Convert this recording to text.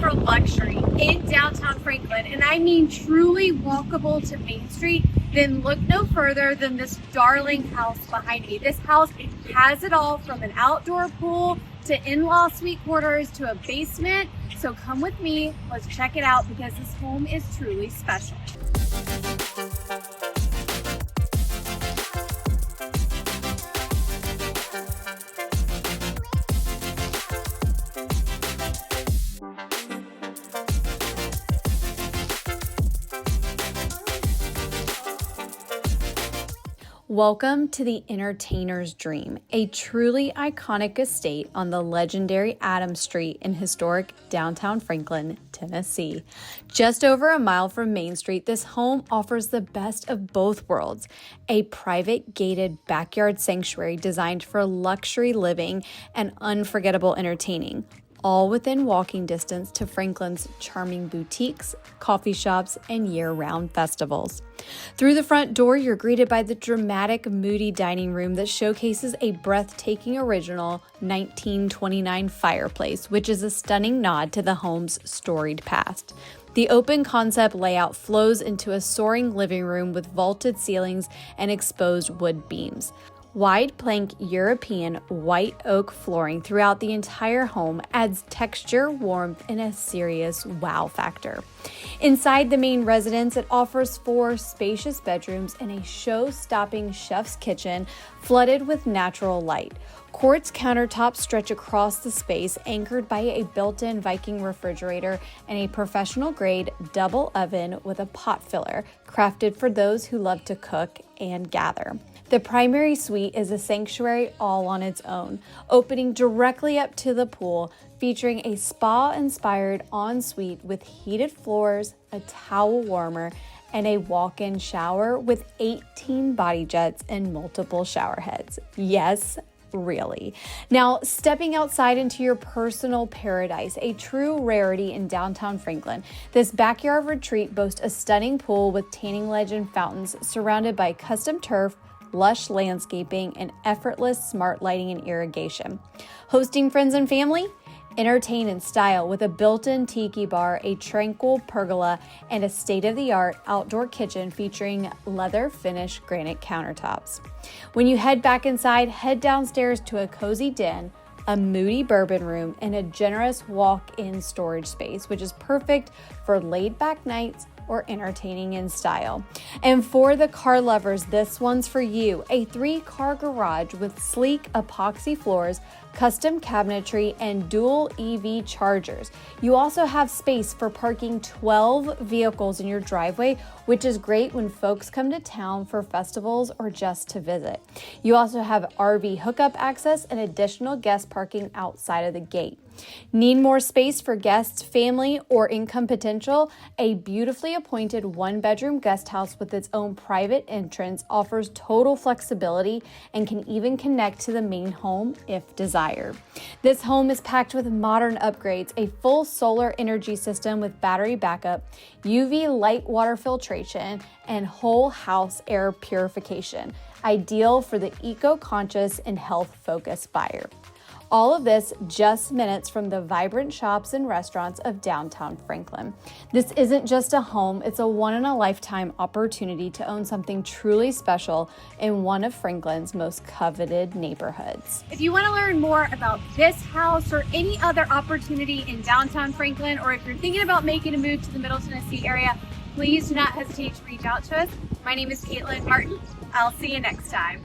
for luxury in downtown Franklin, and I mean truly walkable to Main Street, then look no further than this darling house behind me. This house has it all, from an outdoor pool to in-law suite quarters to a basement. So come with me, let's check it out, because this home is truly special. Welcome to the Entertainer's Dream, a truly iconic estate on the legendary Adams Street in historic downtown Franklin, Tennessee. Just over a mile from Main Street, this home offers the best of both worlds, a private gated backyard sanctuary designed for luxury living and unforgettable entertaining, all within walking distance to Franklin's charming boutiques, coffee shops, and year-round festivals. Through the front door, you're greeted by the dramatic, moody dining room that showcases a breathtaking original 1929 fireplace, which is a stunning nod to the home's storied past. The open concept layout flows into a soaring living room with vaulted ceilings and exposed wood beams. Wide plank European white oak flooring throughout the entire home adds texture, warmth, and a serious wow factor. Inside the main residence, it offers 4 spacious bedrooms and a show-stopping chef's kitchen flooded with natural light. Quartz countertops stretch across the space, anchored by a built-in Viking refrigerator and a professional-grade double oven with a pot filler, crafted for those who love to cook and gather. The primary suite is a sanctuary all on its own, opening directly up to the pool, featuring a spa-inspired ensuite with heated floors, a towel warmer, and a walk-in shower with 18 body jets and multiple shower heads. Yes, really. Now, stepping outside into your personal paradise, a true rarity in downtown Franklin, this backyard retreat boasts a stunning pool with tanning ledge and fountains surrounded by custom turf, lush landscaping, and effortless smart lighting and irrigation. Hosting friends and family? Entertain in style with a built-in Tiki bar, a tranquil pergola, and a state-of-the-art outdoor kitchen featuring leather-finished granite countertops. When you head back inside, head downstairs to a cozy den, a moody bourbon room, and a generous walk-in storage space, which is perfect for laid-back nights or entertaining in style. And for the car lovers, this one's for you. A 3-car garage with sleek epoxy floors, custom cabinetry, and dual EV chargers. You also have space for parking 12 vehicles in your driveway, which is great when folks come to town for festivals or just to visit. You also have RV hookup access and additional guest parking outside of the gate. Need more space for guests, family, or income potential? A beautifully appointed 1-bedroom guest house with its own private entrance offers total flexibility and can even connect to the main home if desired. This home is packed with modern upgrades, a full solar energy system with battery backup, UV light water filtration, and whole house air purification, ideal for the eco-conscious and health-focused buyer. All of this just minutes from the vibrant shops and restaurants of downtown Franklin. This isn't just a home, it's a one-in-a-lifetime opportunity to own something truly special in one of Franklin's most coveted neighborhoods. If you want to learn more about this house or any other opportunity in downtown Franklin, or if you're thinking about making a move to the Middle Tennessee area, please do not hesitate to reach out to us. My name is Caitlin Martin. I'll see you next time.